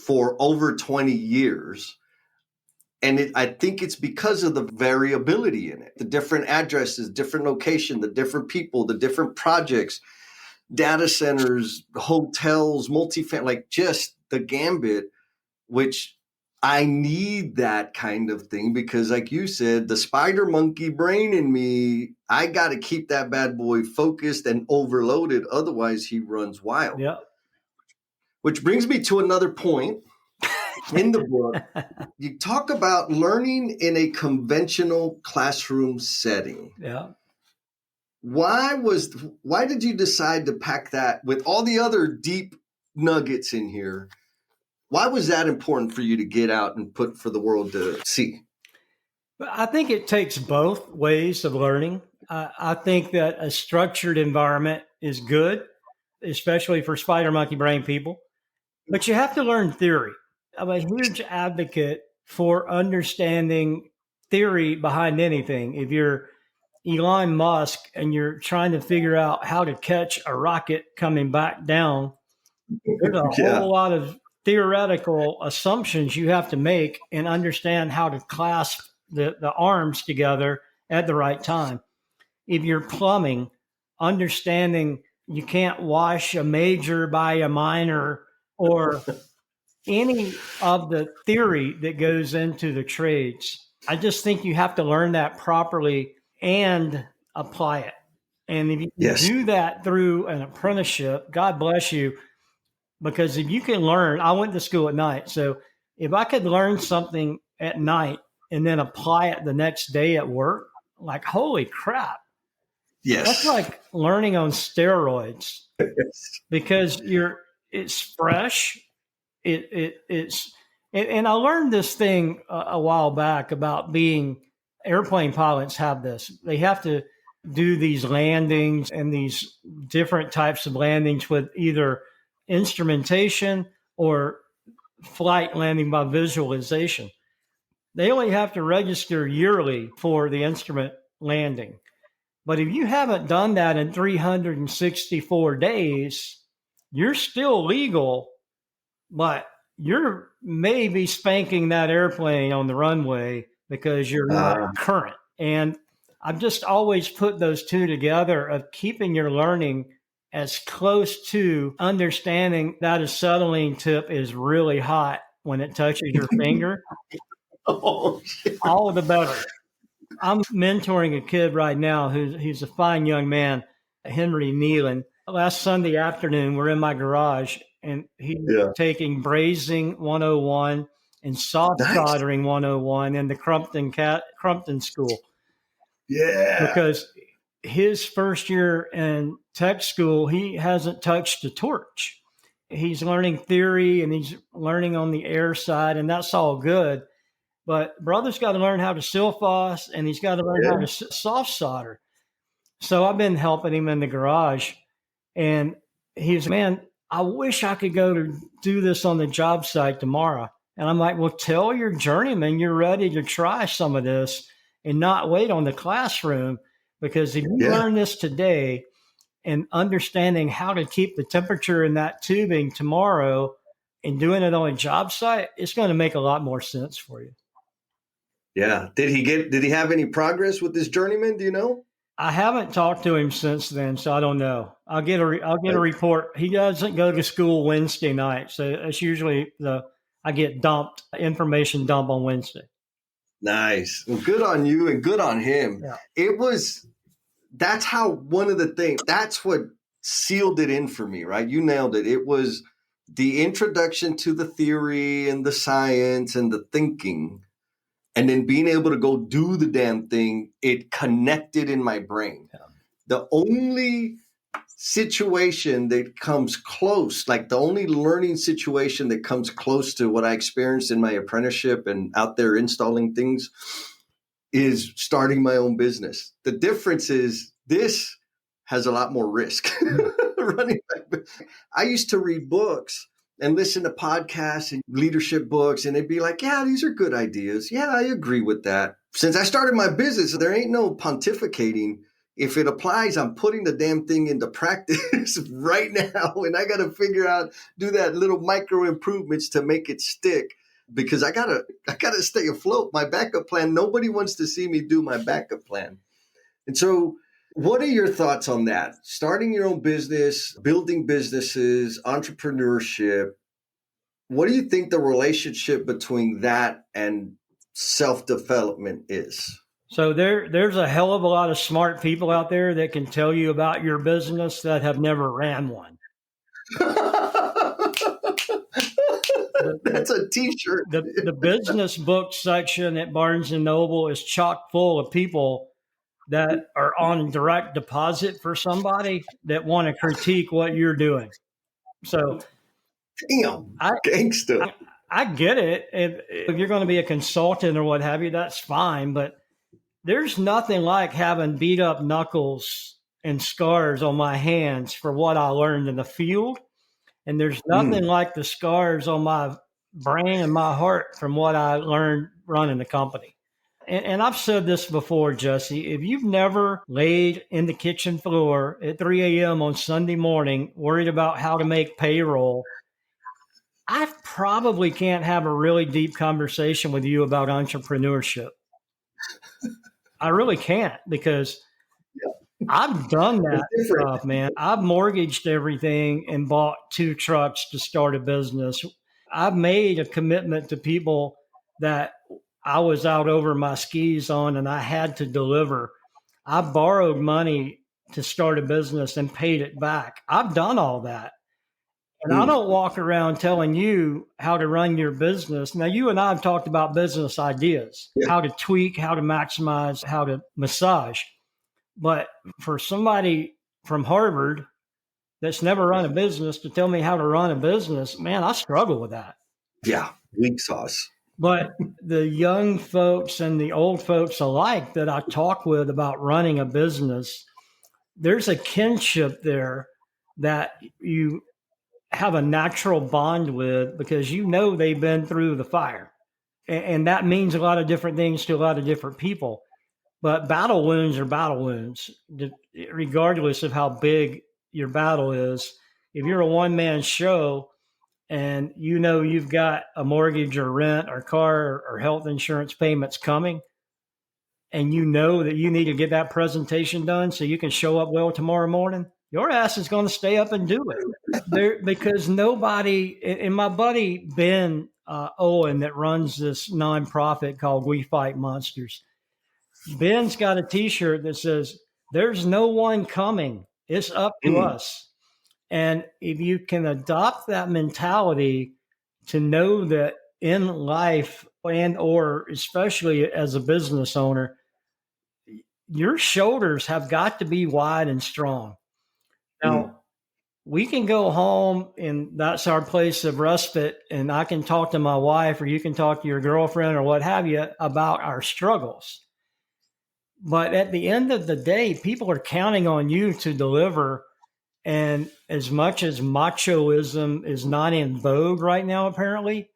for over 20 years. And I think it's because of the variability in it, the different addresses, different location, the different people, the different projects, data centers, hotels, multifamily, like just the gambit, which I need that kind of thing because, like you said, the spider monkey brain in me, I got to keep that bad boy focused and overloaded. Otherwise, he runs wild. Yeah. Which brings me to another point in the book. You talk about learning in a conventional classroom setting. Yeah. Why did you decide to pack that with all the other deep nuggets in here? Why was that important for you to get out and put for the world to see? I think it takes both ways of learning. I think that a structured environment is good, especially for spider monkey brain people, but you have to learn theory. I'm a huge advocate for understanding theory behind anything. If you're Elon Musk and you're trying to figure out how to catch a rocket coming back down, there's a whole lot of theoretical assumptions you have to make and understand how to clasp the arms together at the right time. If you're plumbing, understanding you can't wash a major by a minor or any of the theory that goes into the trades. I just think you have to learn that properly and apply it. And if you do that through an apprenticeship, God bless you. Because if you can learn, I went to school at night. So if I could learn something at night and then apply it the next day at work, like, holy crap. Yes. That's like learning on steroids because it's fresh. It's and I learned this thing a while back about being airplane pilots have this. They have to do these landings and these different types of landings with either instrumentation or flight landing by visualization. They only have to register yearly for the instrument landing. But if you haven't done that in 364 days, you're still legal, but you're maybe spanking that airplane on the runway because you're not current. And I've just always put those two together of keeping your learning as close to understanding that acetylene tip is really hot when it touches your finger. All the better. I'm mentoring a kid right now he's a fine young man, Henry Nealon. Last Sunday afternoon, we're in my garage and he's taking Brazing 101 and soft Nice. soldering 101 in the Crumpton school. Yeah. Because his first year in tech school, he hasn't touched a torch. He's learning theory and he's learning on the air side, and that's all good. But brother's got to learn how to silphos, and he's got to learn how to soft solder. So I've been helping him in the garage, and he's, man, I wish I could go to do this on the job site tomorrow. And I'm like, well, tell your journeyman you're ready to try some of this and not wait on the classroom, because if you learn this today and understanding how to keep the temperature in that tubing tomorrow and doing it on a job site, it's going to make a lot more sense for you. Yeah. Did he have any progress with this journeyman? Do you know? I haven't talked to him since then, so I don't know. I'll get a report. He doesn't go to school Wednesday night, so it's usually I get information dump on Wednesday. Nice. Well, good on you and good on him. Yeah. That's how one of the things, that's what sealed it in for me, right? You nailed it. It was the introduction to the theory and the science and the thinking. And then being able to go do the damn thing, it connected in my brain. Yeah. The only situation that comes close, like the only learning situation that comes close to what I experienced in my apprenticeship and out there installing things, is starting my own business. The difference is this has a lot more risk. I used to read books and listen to podcasts and leadership books, and they'd be like, yeah, these are good ideas. Yeah, I agree with that. Since I started my business, there ain't no pontificating. If it applies, I'm putting the damn thing into practice right now. And I got to figure out, do that little micro improvements to make it stick, because I gotta stay afloat. My backup plan, nobody wants to see me do my backup plan. And so what are your thoughts on that? Starting your own business, building businesses, entrepreneurship. What do you think the relationship between that and self-development is? So there's a hell of a lot of smart people out there that can tell you about your business that have never ran one. That's a t-shirt. The business book section at Barnes & Noble is chock full of people that are on direct deposit for somebody that want to critique what you're doing. So, damn, gangster. I get it. If you're going to be a consultant or what have you, that's fine. But there's nothing like having beat up knuckles and scars on my hands for what I learned in the field. And there's nothing like the scars on my brain and my heart from what I learned running the company. And I've said this before, Jesse, if you've never laid in the kitchen floor at 3 a.m. on Sunday morning, worried about how to make payroll, I probably can't have a really deep conversation with you about entrepreneurship. I really can't, because I've done that stuff, man. I've mortgaged everything and bought 2 trucks to start a business. I've made a commitment to people that I was out over my skis on and I had to deliver. I borrowed money to start a business and paid it back. I've done all that. And I don't walk around telling you how to run your business. Now, you and I have talked about business ideas, how to tweak, how to maximize, how to massage. But for somebody from Harvard that's never run a business to tell me how to run a business, man, I struggle with that. Yeah, weak sauce. But the young folks and the old folks alike that I talk with about running a business, there's a kinship there that you have a natural bond with, because you know they've been through the fire. And that means a lot of different things to a lot of different people. But battle wounds are battle wounds, regardless of how big your battle is. If you're a one-man show and you know you've got a mortgage or rent or car or health insurance payments coming, and you know that you need to get that presentation done so you can show up well tomorrow morning, your ass is going to stay up and do it. Because nobody, and my buddy Ben Owen that runs this nonprofit called We Fight Monsters, Ben's got a t-shirt that says, there's no one coming. It's up to us. And if you can adopt that mentality to know that in life and or especially as a business owner, your shoulders have got to be wide and strong. Now, we can go home and that's our place of respite. And I can talk to my wife or you can talk to your girlfriend or what have you about our struggles. But at the end of the day, people are counting on you to deliver. And as much as machoism is not in vogue right now, apparently,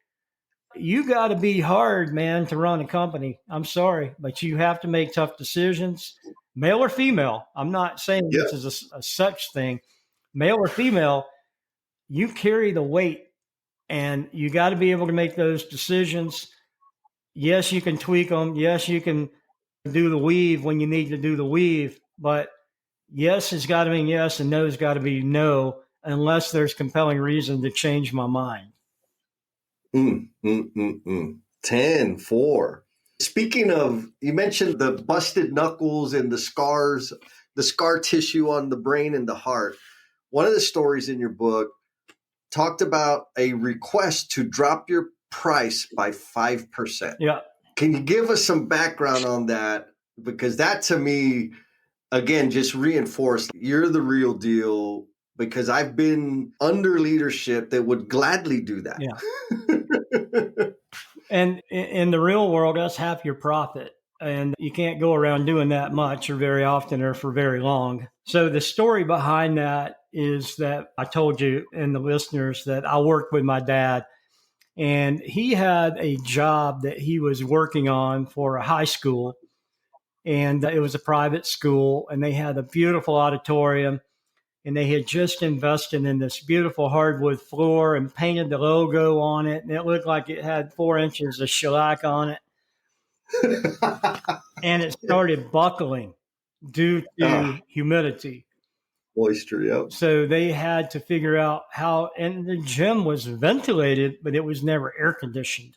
you got to be hard, man, to run a company. I'm sorry, but you have to make tough decisions, male or female. I'm not saying this is a such thing, male or female. You carry the weight and you got to be able to make those decisions. Yes, you can tweak them. Yes, you can do the weave when you need to do the weave, but yes has got to be yes and no has got to be no, unless there's compelling reason to change my mind. 10-4. Speaking of, you mentioned the busted knuckles and the scars, the scar tissue on the brain and the heart. One of the stories in your book talked about a request to drop your price by 5%. Yeah. Can you give us some background on that? Because that to me, again, just reinforced you're the real deal, because I've been under leadership that would gladly do that. Yeah. And in the real world, that's half your profit. And you can't go around doing that much or very often or for very long. So the story behind that is that I told you and the listeners that I worked with my dad, and he had a job that he was working on for a high school. And it was a private school, and they had a beautiful auditorium. And they had just invested in this beautiful hardwood floor and painted the logo on it. And it looked like it had 4 inches of shellac on it. And it started buckling due to humidity. Moisture, yep. So they had to figure out how, and the gym was ventilated, but it was never air conditioned.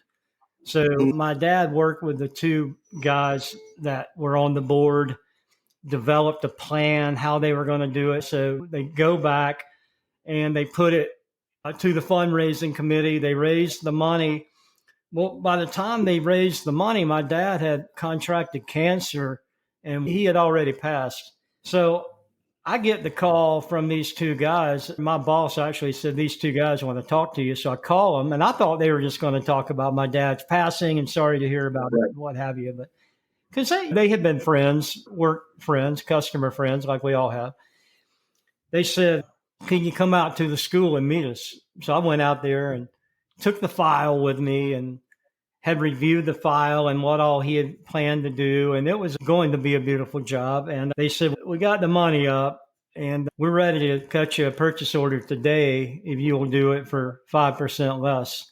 So my dad worked with the 2 guys that were on the board, developed a plan how they were going to do it. So they go back and they put it to the fundraising committee. They raised the money. Well, by the time they raised the money, my dad had contracted cancer and he had already passed. So I get the call from these 2 guys. My boss actually said, these 2 guys want to talk to you. So I call them, and I thought they were just going to talk about my dad's passing and sorry to hear about it, what have you. But because they had been friends, work friends, customer friends, like we all have. They said, can you come out to the school and meet us? So I went out there and took the file with me and had reviewed the file and what all he had planned to do. And it was going to be a beautiful job. And they said, we got the money up and we're ready to cut you a purchase order today if you will do it for 5% less.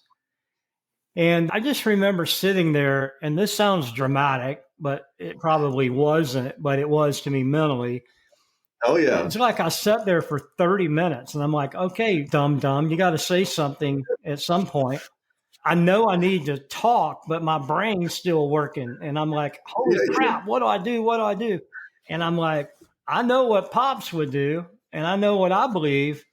And I just remember sitting there, and this sounds dramatic, but it probably wasn't, but it was to me mentally. Oh, yeah. It's like I sat there for 30 minutes and I'm like, okay, dumb, you got to say something at some point. I know I need to talk, but my brain's still working. And I'm like, holy crap, what do I do? What do I do? And I'm like, I know what Pops would do, and I know what I believe.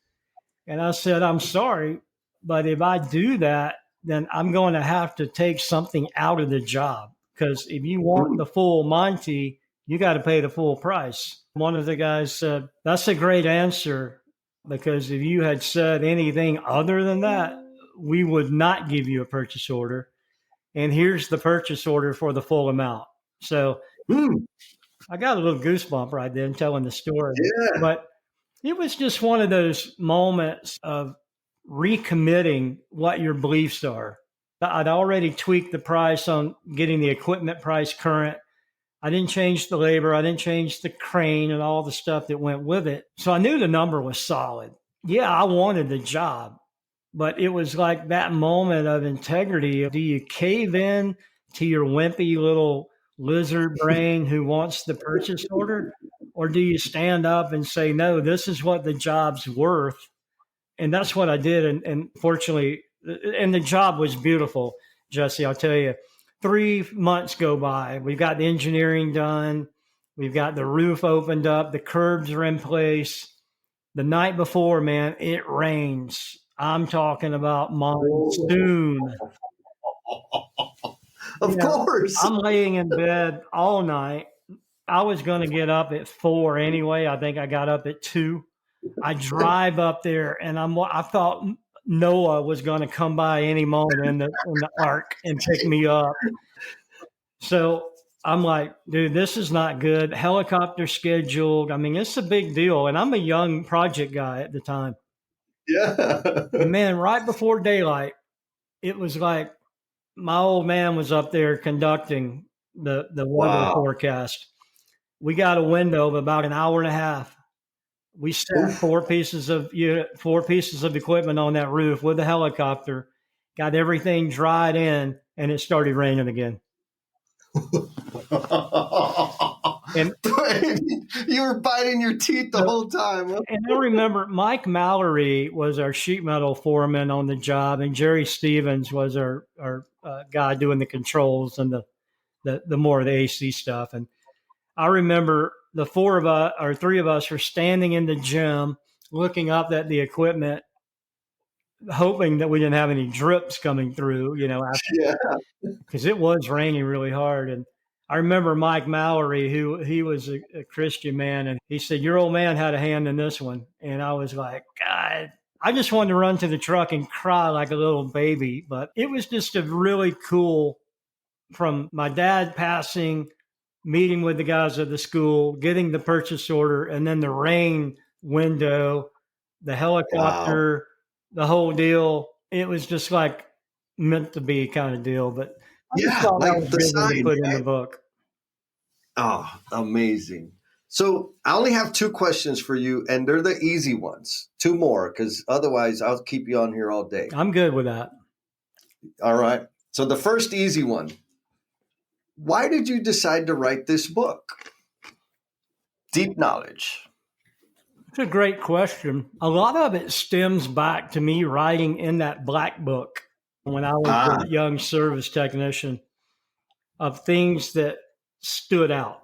And I said, I'm sorry, but if I do that, then I'm going to have to take something out of the job. Because if you want the full Monty, you got to pay the full price. One of the guys said, that's a great answer, because if you had said anything other than that, we would not give you a purchase order. And here's the purchase order for the full amount. So I got a little goosebump right then telling the story. Yeah. But it was just one of those moments of recommitting what your beliefs are. I'd already tweaked the price on getting the equipment price current. I didn't change the labor. I didn't change the crane and all the stuff that went with it. So I knew the number was solid. Yeah, I wanted the job, but it was like that moment of integrity. Do you cave in to your wimpy little lizard brain who wants the purchase order? Or do you stand up and say, no, this is what the job's worth? And that's what I did. And fortunately, and the job was beautiful, Jesse, I'll tell you. 3 months go by. We've got the engineering done. We've got the roof opened up. The curbs are in place. The night before, man, it rains. I'm talking about monsoon. Of course. I'm laying in bed all night. I was going to get up at 4 anyway. I think I got up at 2. I drive up there, and I thought Noah was going to come by any moment in the ark and pick me up. So I'm like, dude, this is not good. Helicopter scheduled. I mean, it's a big deal. And I'm a young project guy at the time. Yeah. And man, right before daylight, it was like my old man was up there conducting the weather forecast. We got a window of about an hour and a half. We set 4 pieces of equipment on that roof with the helicopter, got everything dried in, and it started raining again. And you were biting your teeth the whole time. Huh? And I remember Mike Mallory was our sheet metal foreman on the job, and Jerry Stevens was our guy doing the controls and the more of the AC stuff. And I remember the 3 of us were standing in the gym looking up at the equipment, hoping that we didn't have any drips coming through, because it was raining really hard. And I remember Mike Mallory, he was a Christian man, and he said, your old man had a hand in this one. And I was like, God, I just wanted to run to the truck and cry like a little baby. But it was just a really cool, from my dad passing, meeting with the guys at the school, getting the purchase order, and then the rain window, the helicopter, the whole deal. It was just like meant to be kind of deal. But I just thought that was good to put in the book. Oh, amazing. So I only have 2 questions for you, and they're the easy ones. 2 more, because otherwise I'll keep you on here all day. I'm good with that. All right. So the first easy one. Why did you decide to write this book? Deep knowledge. It's a great question. A lot of it stems back to me writing in that black book when I was a young service technician, of things that stood out.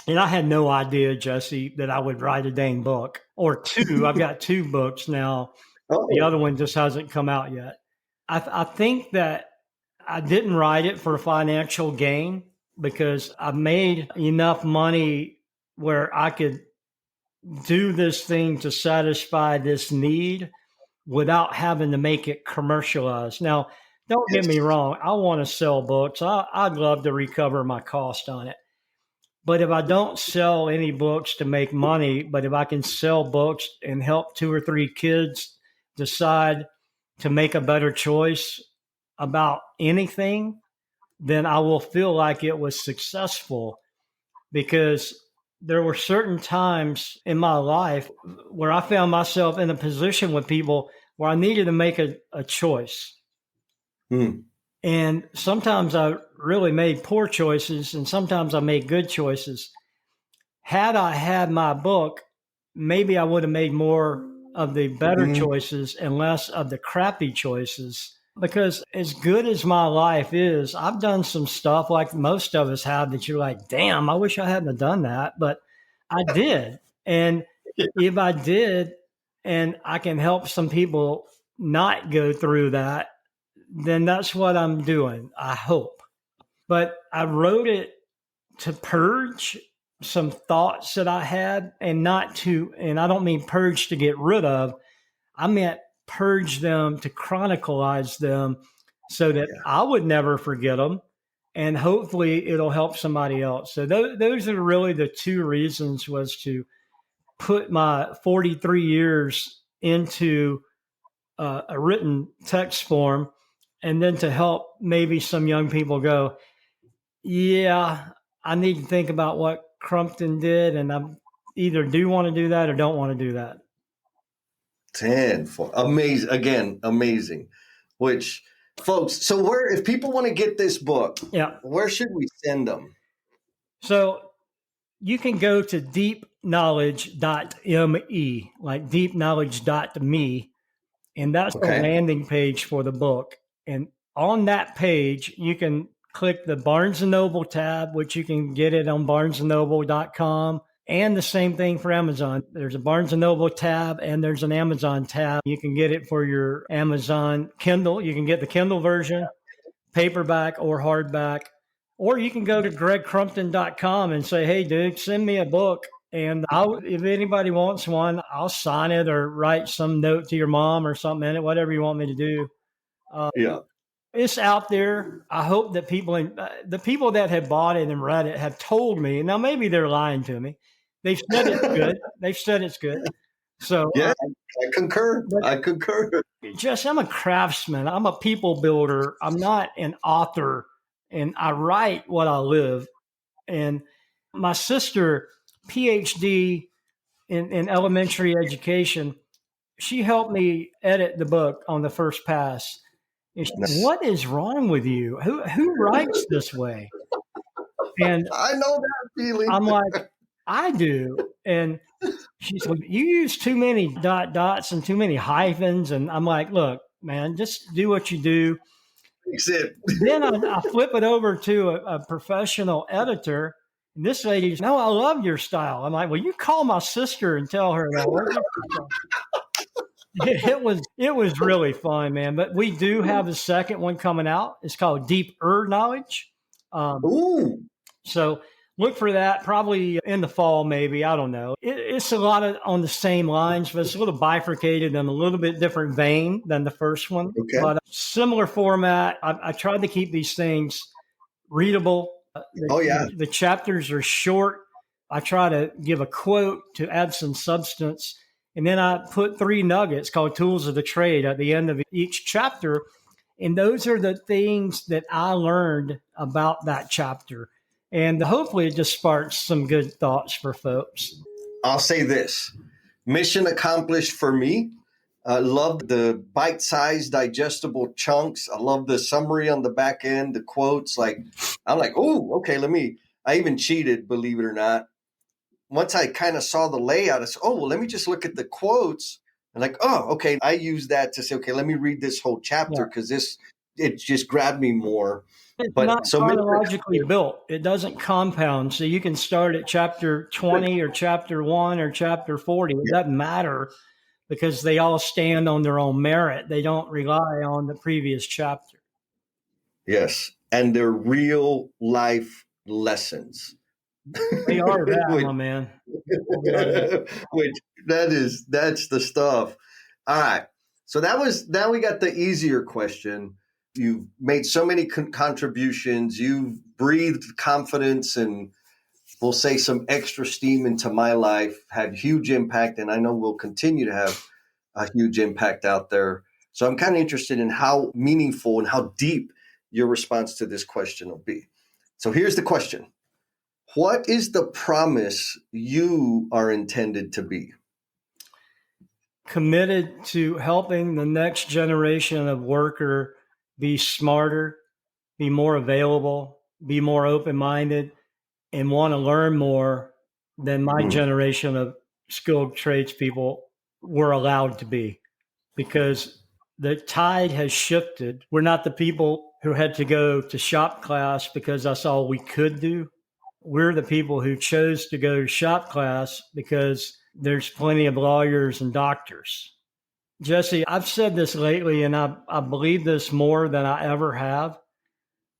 And I had no idea, Jesse, that I would write a dang book or 2. I've got 2 books now. The other one just hasn't come out yet. I think that I didn't write it for financial gain, because I made enough money where I could do this thing to satisfy this need without having to make it commercialized. Now, don't get me wrong. I want to sell books. I'd love to recover my cost on it. But if I don't sell any books to make money, but if I can sell books and help 2 or 3 kids decide to make a better choice about anything, then I will feel like it was successful, because there were certain times in my life where I found myself in a position with people where I needed to make a choice. And sometimes I really made poor choices, and sometimes I made good choices. Had I had my book, maybe I would have made more of the better choices and less of the crappy choices. Because as good as my life is, I've done some stuff like most of us have that you're like, damn, I wish I hadn't have done that. But I did. And if I did, and I can help some people not go through that, then that's what I'm doing, I hope. But I wrote it to purge some thoughts that I had, and I don't mean purge to get rid of. I meant purge them, to chronicleize them, so that I would never forget them, and hopefully it'll help somebody else. So those are really the 2 reasons, was to put my 43 years into a written text form, and then to help maybe some young people go, yeah, I need to think about what Crumpton did, and I either do want to do that or don't want to do that. 10 for amazing. Again, amazing. Which, folks, so if people want to get this book, where should we send them? So you can go to deepknowledge.me, like deepknowledge.me, and that's the landing page for the book. And on that page, you can click the Barnes & Noble tab, which you can get it on barnesandnoble.com. And the same thing for Amazon. There's a Barnes & Noble tab and there's an Amazon tab. You can get it for your Amazon Kindle. You can get the Kindle version, paperback or hardback. Or you can go to gregcrumpton.com and say, hey, dude, send me a book. And if anybody wants one, I'll sign it or write some note to your mom or something in it, whatever you want me to do. Yeah. It's out there. I hope that the people that have bought it and read it have told me. Now, maybe they're lying to me. They've said it's good. They've said it's good. So yeah, I concur. I concur. Jess, I'm a craftsman. I'm a people builder. I'm not an author, and I write what I live. And my sister, PhD in elementary education, she helped me edit the book on the first pass. And she said, what is wrong with you? Who writes this way? And I know that feeling. I'm like, I do. And she said, you use too many dots and too many hyphens. And I'm like, look, man, just do what you do. Then I flip it over to a professional editor. And this lady's, no, I love your style. I'm like, well, you call my sister and tell her that. It was really fun, man. But we do have the second one coming out. It's called Deeper Knowledge. Ooh. So look for that probably in the fall, maybe. I don't know. It's a lot of on the same lines, but it's a little bifurcated and a little bit different vein than the first one. Okay. But similar format. I tried to keep these things readable. The chapters are short. I try to give a quote to add some substance. And then I put 3 nuggets called Tools of the Trade at the end of each chapter. And those are the things that I learned about that chapter. And hopefully it just sparks some good thoughts for folks. I'll say this. Mission accomplished for me. I love the bite-sized digestible chunks. I love the summary on the back end, the quotes. I'm like, oh, okay, I even cheated, believe it or not. Once I kind of saw the layout, I said, oh, well, let me just look at the quotes. And okay, I use that to say, okay, let me read this whole chapter because it just grabbed me more. It's not chronologically built. It doesn't compound. So you can start at chapter 20 or chapter 1 or chapter 40. It doesn't matter because they all stand on their own merit. They don't rely on the previous chapter. Yes. And they're real life lessons. They are that, my man. That's the stuff. All right. So now we got the easier question. You've made so many contributions. You've breathed confidence and we'll say some extra steam into my life, had huge impact. And I know we'll continue to have a huge impact out there. So I'm kind of interested in how meaningful and how deep your response to this question will be. So here's the question. What is the promise you are intended to be? Committed to helping the next generation of worker be smarter, be more available, be more open-minded, and want to learn more than my generation of skilled tradespeople were allowed to be. Because the tide has shifted. We're not the people who had to go to shop class because that's all we could do. We're the people who chose to go to shop class because there's plenty of lawyers and doctors. Jesse, I've said this lately, and I believe this more than I ever have,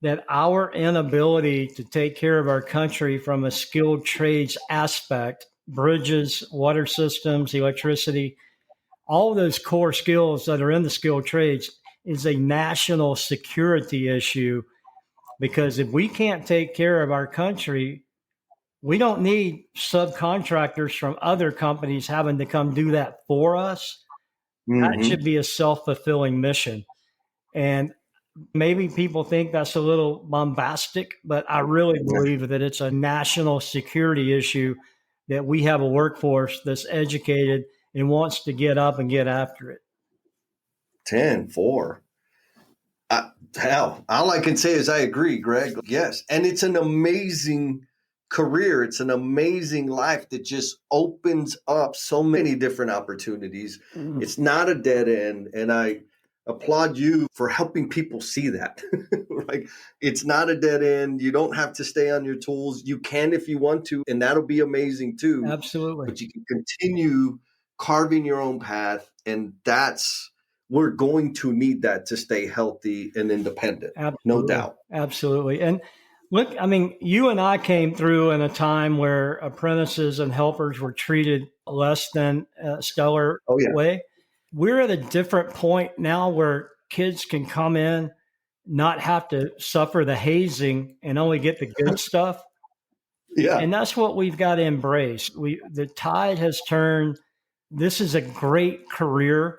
that our inability to take care of our country from a skilled trades aspect, bridges, water systems, electricity, all of those core skills that are in the skilled trades is a national security issue. Because if we can't take care of our country, we don't need subcontractors from other companies having to come do that for us. That should be a self-fulfilling mission. And maybe people think that's a little bombastic, but I really believe that it's a national security issue that we have a workforce that's educated and wants to get up and get after it. 10-4. All I can say is I agree, Greg. Yes. And it's an amazing career. It's an amazing life that just opens up so many different opportunities. It's not a dead end. And I applaud you for helping people see that. Like, it's not a dead end. You don't have to stay on your tools. You can if you want to, and that'll be amazing too. Absolutely. But you can continue carving your own path. And that's we're going to need that to stay healthy and independent. Absolutely. No doubt. Absolutely. And look, I mean, you and I came through in a time where apprentices and helpers were treated less than a stellar Oh, yeah. way. We're at a different point now where kids can come in, not have to suffer the hazing and only get the good stuff. Yeah. And that's what we've got to embrace. The tide has turned. This is a great career.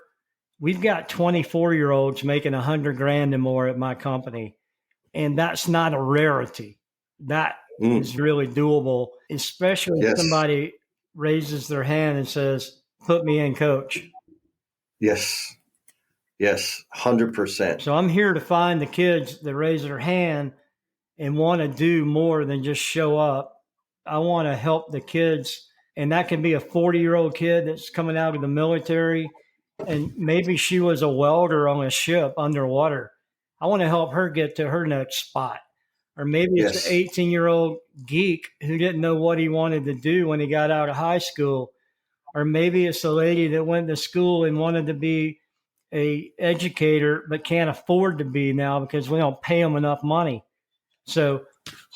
We've got 24-year-olds making $100,000 and more at my company. And that's not a rarity. That is really doable, especially if somebody raises their hand and says, put me in, coach. Yes. Yes. 100%. So I'm here to find the kids that raise their hand and want to do more than just show up. I want to help the kids. And that can be a 40-year-old kid that's coming out of the military. And maybe she was a welder on a ship underwater. I want to help her get to her next spot. Or maybe it's an 18-year-old geek who didn't know what he wanted to do when he got out of high school. Or maybe it's a lady that went to school and wanted to be a educator but can't afford to be now because we don't pay them enough money. So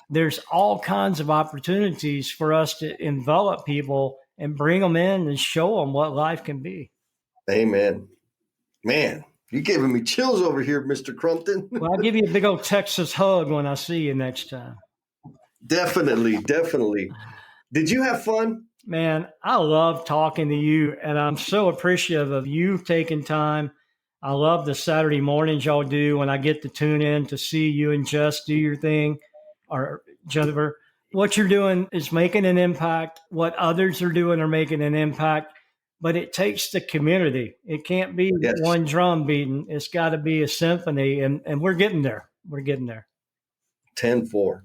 there's all kinds of opportunities for us to envelop people and bring them in and show them what life can be. Amen. Man, you're giving me chills over here, Mr. Crumpton. Well, I'll give you a big old Texas hug when I see you next time. Definitely. Did you have fun? Man, I love talking to you, and I'm so appreciative of you taking time. I love the Saturday mornings y'all do when I get to tune in to see you and Jess do your thing, or Jennifer. What you're doing is making an impact. What others are doing are making an impact. But it takes the community. It can't be one drum beating. It's got to be a symphony, and we're getting there. We're getting there. 10-4.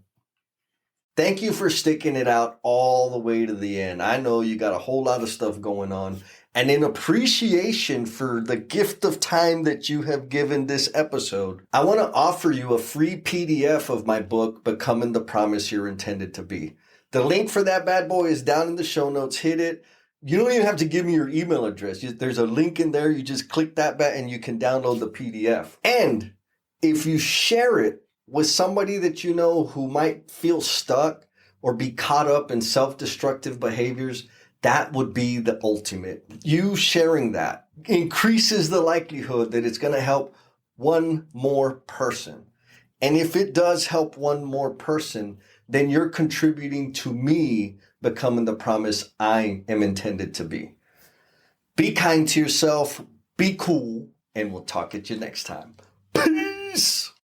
Thank you for sticking it out all the way to the end. I know you got a whole lot of stuff going on. And in appreciation for the gift of time that you have given this episode, I want to offer you a free PDF of my book, Becoming the Promise You're Intended to Be. The link for that bad boy is down in the show notes. Hit it. You don't even have to give me your email address. There's a link in there. You just click that button and you can download the PDF. And if you share it with somebody that you know who might feel stuck or be caught up in self-destructive behaviors, that would be the ultimate. You sharing that increases the likelihood that it's going to help one more person. And if it does help one more person, then you're contributing to me becoming the promise I am intended to be. Be kind to yourself, be cool, and we'll talk at you next time. Peace!